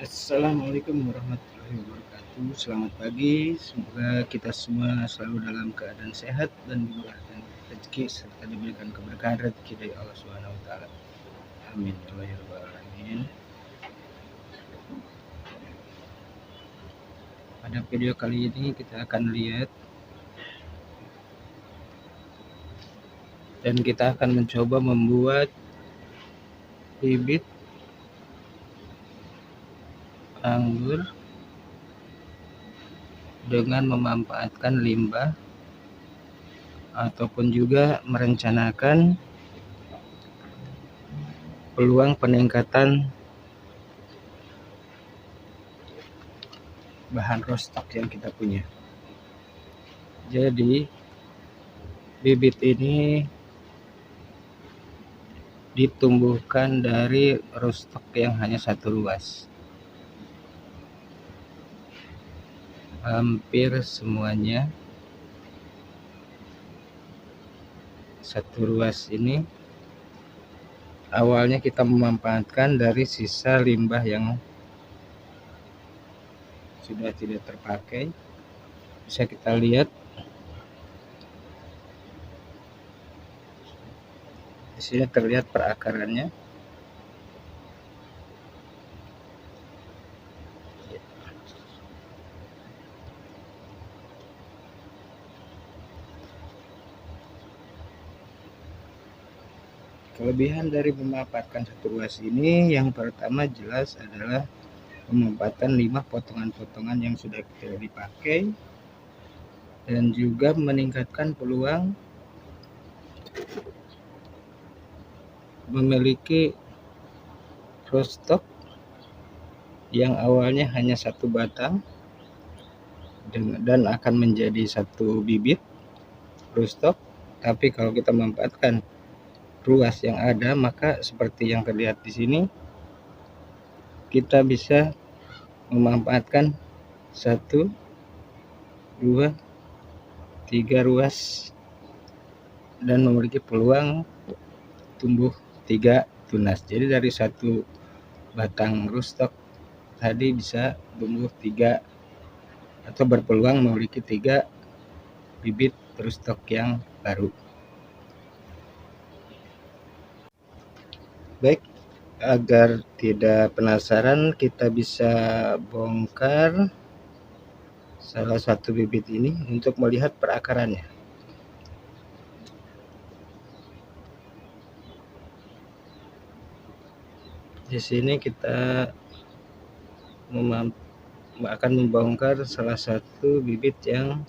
Assalamualaikum warahmatullahi wabarakatuh. Selamat pagi. Semoga kita semua selalu dalam keadaan sehat dan dimurahkan rezeki serta diberikan keberkahan rezeki dari Allah Subhanahu wa taala. Amin ya Allah ya rabbal alamin. Pada video kali ini kita akan lihat dan kita akan mencoba membuat bibit anggur dengan memanfaatkan limbah ataupun juga merencanakan peluang peningkatan bahan roastok yang kita punya. Jadi bibit ini ditumbuhkan dari roastok yang hanya satu ruas. Hampir semuanya satu ruas ini awalnya kita memanfaatkan dari sisa limbah yang sudah tidak terpakai. Bisa kita lihat di sini terlihat perakarannya. Kelebihan dari memanfaatkan satu ruas ini yang pertama jelas adalah pemanfaatan limbah potongan-potongan yang sudah tidak dipakai dan juga meningkatkan peluang memiliki roastok yang awalnya hanya satu batang dan akan menjadi satu bibit roastok, tapi kalau kita memanfaatkan ruas yang ada, maka seperti yang terlihat di sini kita bisa memanfaatkan 1, 2, 3 ruas dan memiliki peluang tumbuh 3 tunas. Jadi dari satu batang roastok tadi bisa tumbuh 3 atau berpeluang memiliki 3 bibit roastok yang baru. Baik, agar tidak penasaran, kita bisa bongkar salah satu bibit ini untuk melihat perakarannya. Di sini kita akan membongkar salah satu bibit yang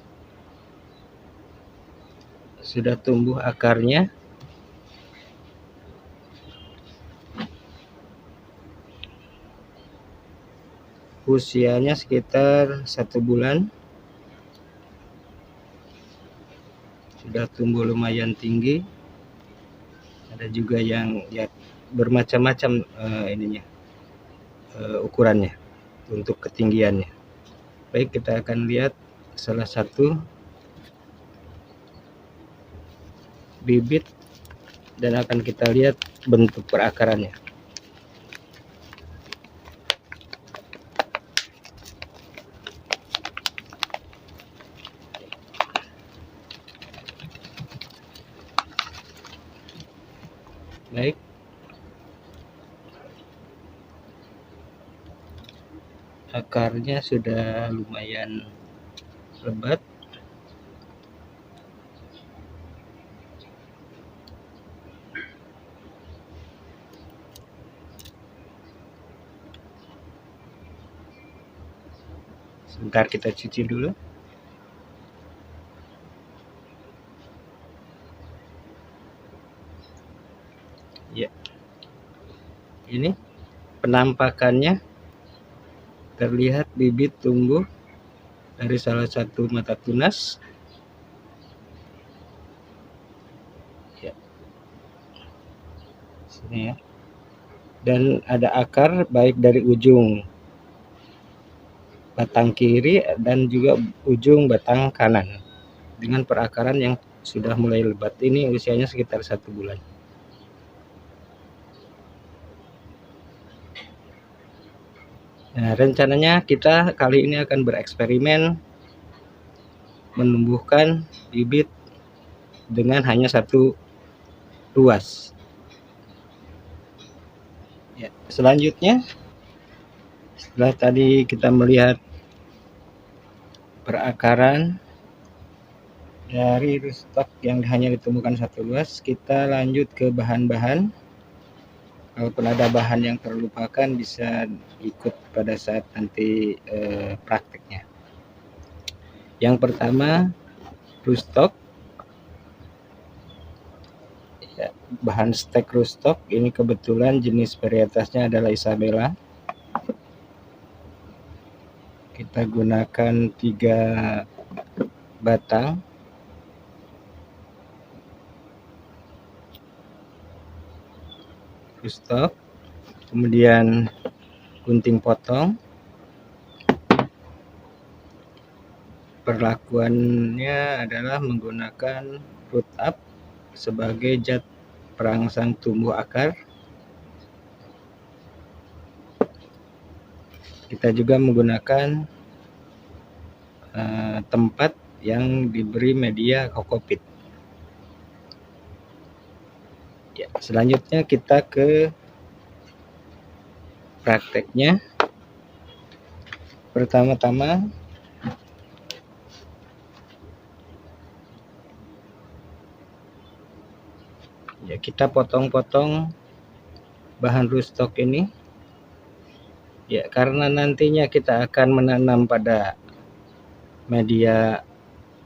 sudah tumbuh akarnya. Usianya sekitar 1 bulan. Sudah tumbuh lumayan tinggi. Ada juga yang ya bermacam-macam ukurannya untuk ketinggiannya. Baik, kita akan lihat salah satu bibit dan akan kita lihat bentuk perakarannya. Baik, akarnya sudah lumayan lebat. Sebentar kita cuci dulu. Ya, ini penampakannya terlihat bibit tumbuh dari salah satu mata tunas. Ya, sini ya. Dan ada akar baik dari ujung batang kiri dan juga ujung batang kanan dengan perakaran yang sudah mulai lebat. Ini usianya sekitar 1 bulan. Nah, rencananya kita kali ini akan bereksperimen menumbuhkan bibit dengan hanya satu ruas. Ya, selanjutnya setelah tadi kita melihat perakaran dari rootstock yang hanya ditemukan satu ruas, kita lanjut ke bahan-bahan. Kalaupun ada bahan yang terlupakan bisa ikut pada saat nanti prakteknya. Yang pertama rootstock, ya, bahan stek rootstock ini kebetulan jenis varietasnya adalah Isabella. Kita gunakan 3 batang. Rootstock, kemudian gunting potong. Perlakuannya adalah menggunakan root up sebagai zat perangsang tumbuh akar. Kita juga menggunakan tempat yang diberi media kokopit. Ya, selanjutnya kita ke prakteknya. Pertama-tama ya kita potong-potong bahan rootstock ini. Ya, karena nantinya kita akan menanam pada media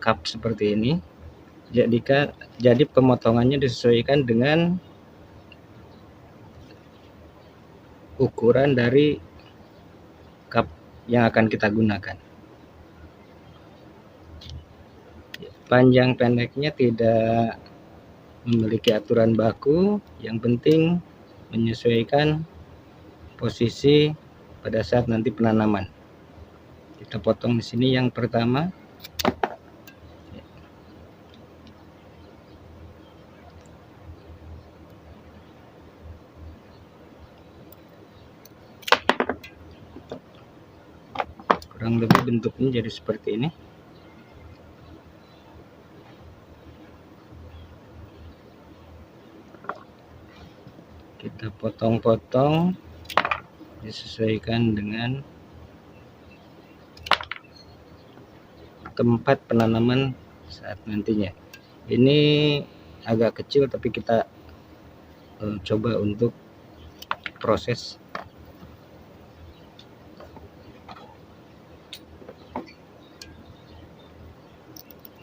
cup seperti ini. Jadi pemotongannya disesuaikan dengan ukuran dari cup yang akan kita gunakan. Panjang pendeknya tidak memiliki aturan baku, yang penting menyesuaikan posisi pada saat nanti penanaman. Kita potong di sini yang pertama. Kurang lebih bentuknya jadi seperti ini. Kita potong-potong disesuaikan dengan tempat penanaman saat nantinya. Ini agak kecil tapi kita coba untuk proses.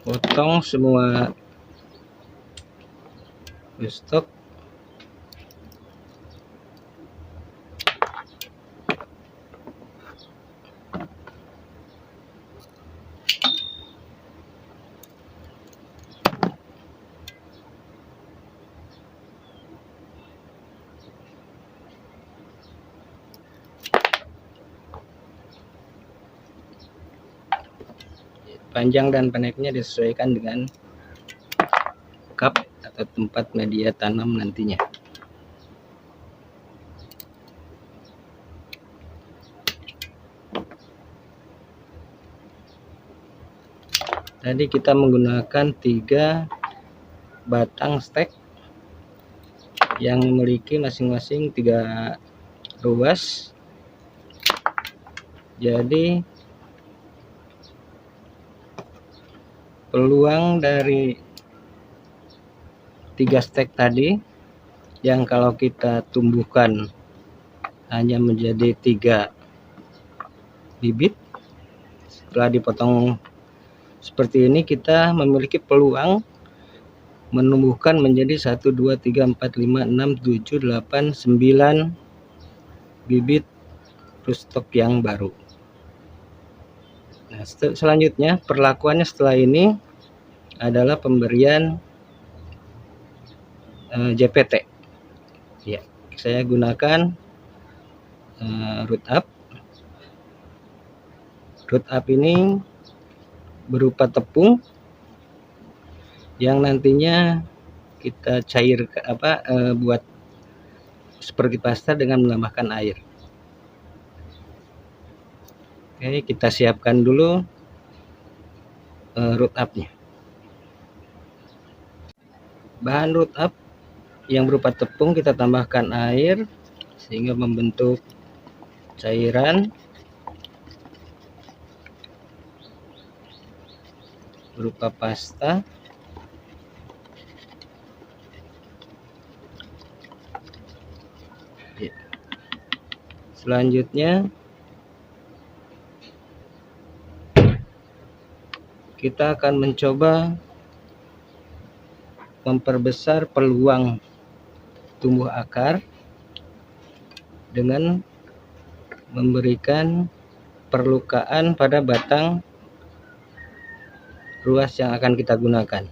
Potong semua rootstock. Panjang dan pendeknya disesuaikan dengan cup atau tempat media tanam nantinya. Tadi kita menggunakan 3 batang stek yang memiliki masing-masing 3 ruas. Jadi peluang dari 3 stek tadi yang kalau kita tumbuhkan hanya menjadi 3 bibit, setelah dipotong seperti ini kita memiliki peluang menumbuhkan menjadi 1, 2, 3, 4, 5, 6, 7, 8, 9 bibit rootstock yang baru. Nah, selanjutnya perlakuannya setelah ini adalah pemberian JPT. Ya, saya gunakan root up. Root up ini berupa tepung yang nantinya kita cair buat seperti pasta dengan menambahkan air. Oke, kita siapkan dulu root up-nya. Bahan root up yang berupa tepung kita tambahkan air sehingga membentuk cairan berupa pasta. Selanjutnya kita akan mencoba memperbesar peluang tumbuh akar dengan memberikan perlukaan pada batang ruas yang akan kita gunakan.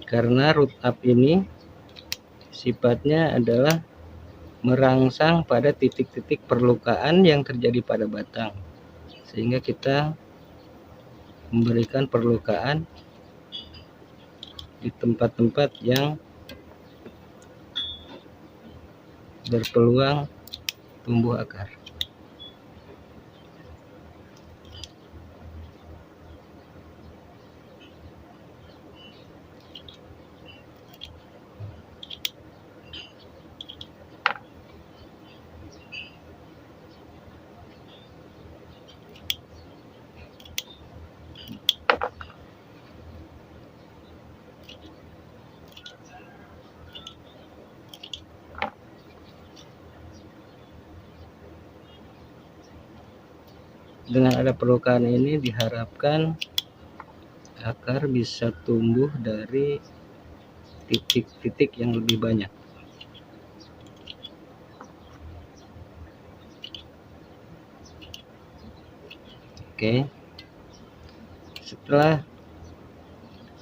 Karena root up ini sifatnya adalah merangsang pada titik-titik perlukaan yang terjadi pada batang, sehingga kita memberikan perlukaan di tempat-tempat yang berpeluang tumbuh akar. Dengan ada perlukaan ini diharapkan akar bisa tumbuh dari titik-titik yang lebih banyak. Oke, setelah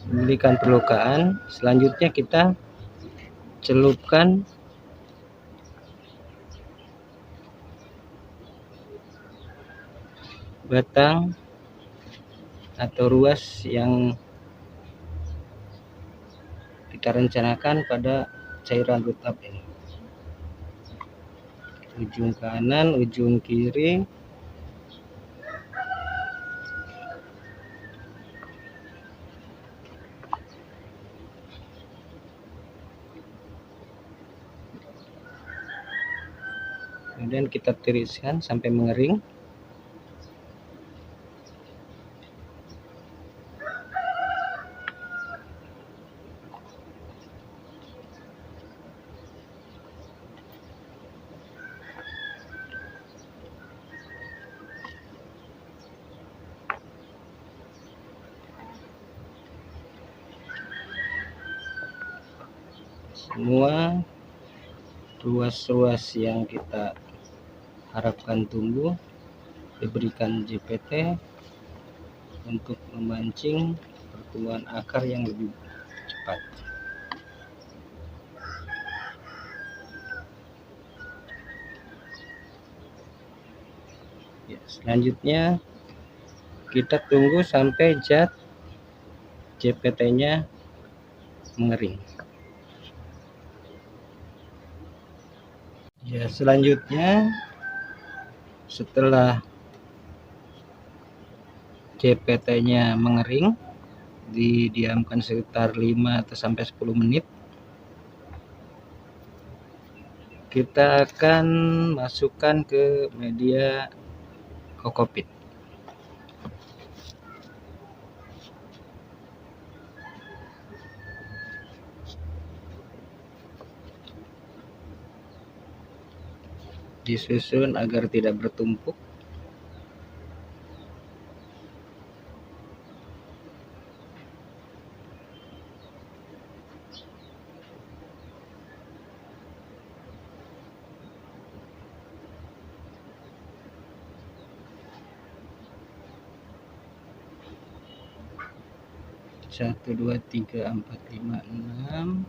memberikan perlukaan, selanjutnya kita celupkan batang atau ruas yang kita rencanakan pada cairan root up ini. Ujung kanan, ujung kiri. Kemudian kita tiriskan sampai mengering. Semua ruas-ruas yang kita harapkan tumbuh diberikan JPT untuk memancing pertumbuhan akar yang lebih cepat. Ya, selanjutnya kita tunggu sampai zat JPT-nya mengering. Ya, selanjutnya setelah JPT-nya mengering, didiamkan sekitar 5 atau sampai 10 menit. Kita akan masukkan ke media kokopit. Disusun agar tidak bertumpuk. Satu, dua, tiga, empat, lima, enam.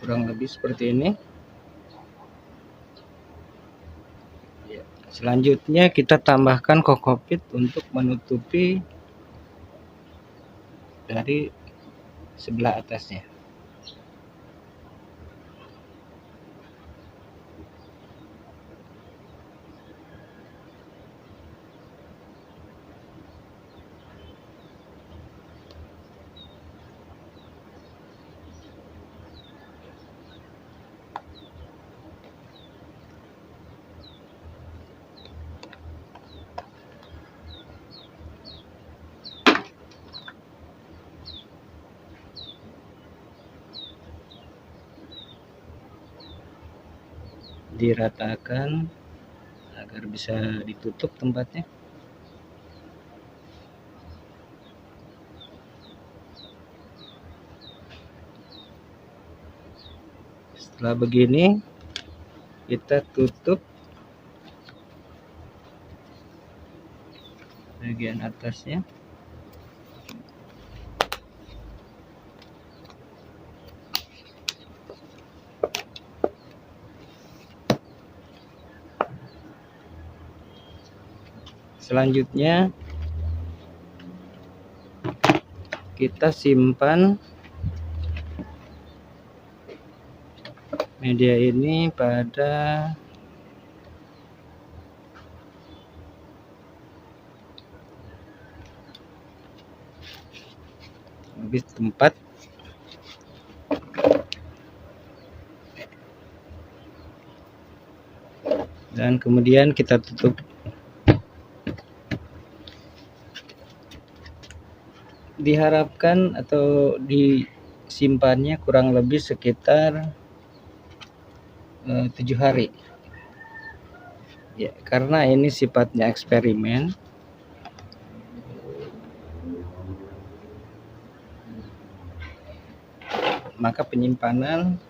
kurang lebih seperti ini. Selanjutnya kita tambahkan kokopit untuk menutupi dari sebelah atasnya. Diratakan agar bisa ditutup tempatnya. Setelah begini, kita tutup bagian atasnya. Selanjutnya kita simpan media ini pada lebih tempat. Dan kemudian kita tutup. Diharapkan atau disimpannya kurang lebih sekitar 7 hari. Ya, karena ini sifatnya eksperimen, maka penyimpanan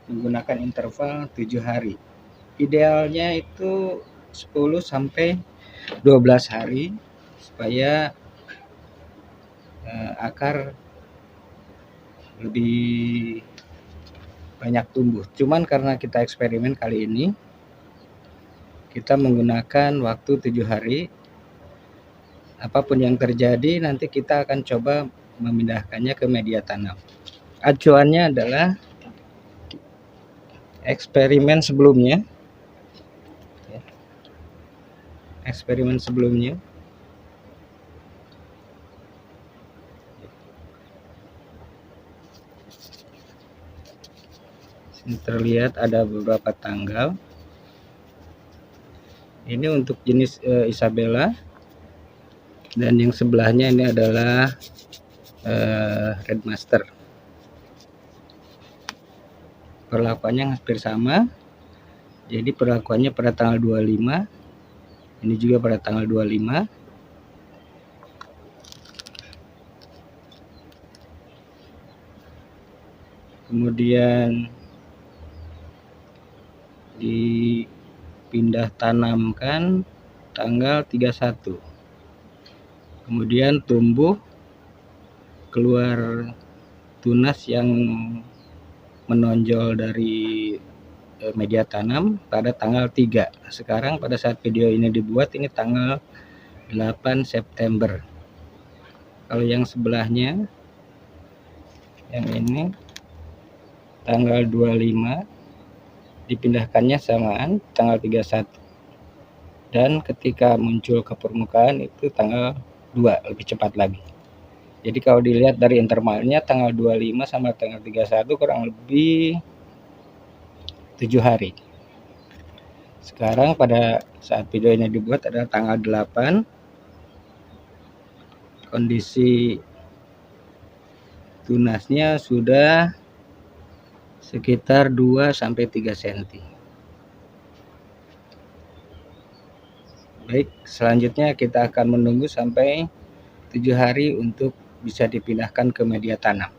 menggunakan interval 7 hari. Idealnya itu 10 sampai 12 hari supaya akar lebih banyak tumbuh. Cuman karena kita eksperimen kali ini, kita menggunakan waktu 7 hari. Apapun yang terjadi, nanti kita akan coba memindahkannya ke media tanam. Acuannya adalah eksperimen sebelumnya. Ini terlihat ada beberapa tanggal. Ini untuk jenis Isabella, dan yang sebelahnya ini adalah Red Master. Perlakuannya hampir sama. Jadi perlakuannya pada tanggal 25. Ini juga pada tanggal 25. Kemudian dipindah tanamkan tanggal 31. Kemudian tumbuh, keluar tunas yang menonjol dari media tanam pada tanggal 3. Sekarang pada saat video ini dibuat, ini tanggal 8 September. Kalau yang sebelahnya, yang ini tanggal 25, dipindahkannya samaan tanggal 31. Dan ketika muncul ke permukaan itu tanggal 2, lebih cepat lagi. Jadi kalau dilihat dari intervalnya tanggal 25 sama tanggal 31 kurang lebih 7 hari. Sekarang pada saat video ini dibuat adalah tanggal 8. Kondisi tunasnya sudah sekitar 2 sampai 3 cm. Baik, selanjutnya kita akan menunggu sampai 7 hari untuk bisa dipindahkan ke media tanam.